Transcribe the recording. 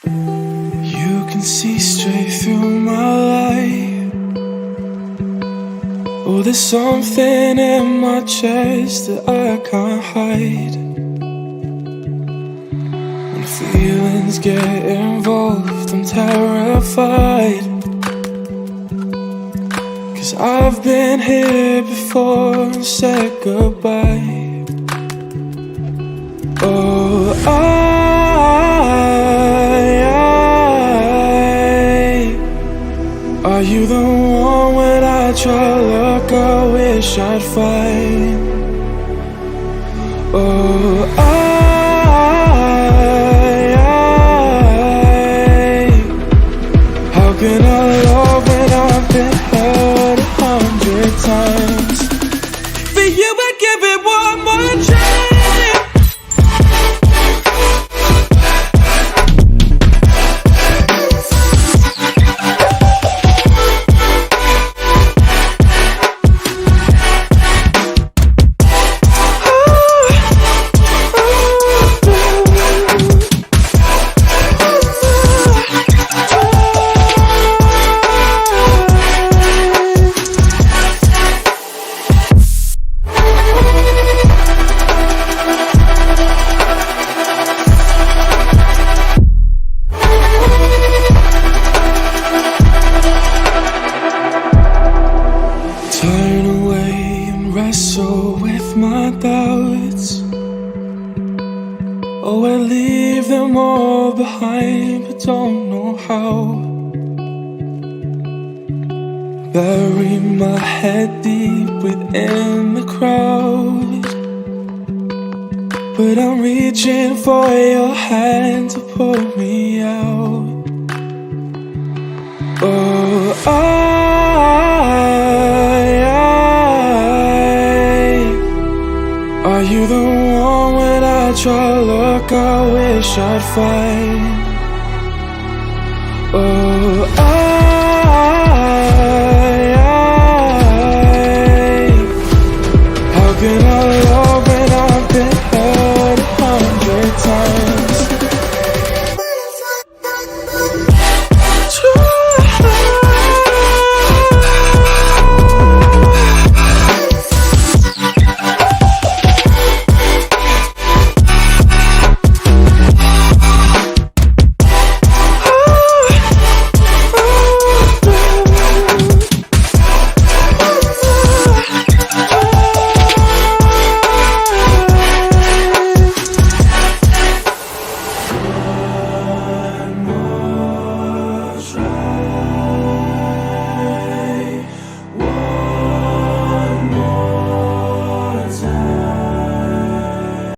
You can see straight through my life. Oh, there's something in my chest that I can't hide. When feelings get involved, I'm terrified. 'Cause I've been here before and said goodbye. Oh, are you the one when I try to look, I wish I'd find? Oh, how can I love when I've been hurt 100 times? For you I'd give it one more try. Turn away and wrestle with my doubts. Oh, I leave them all behind, but don't know how. Bury my head deep within the crowd, but I'm reaching for your hand to pull me out. Oh, are you the one when I try to look, I wish I'd find? Oh,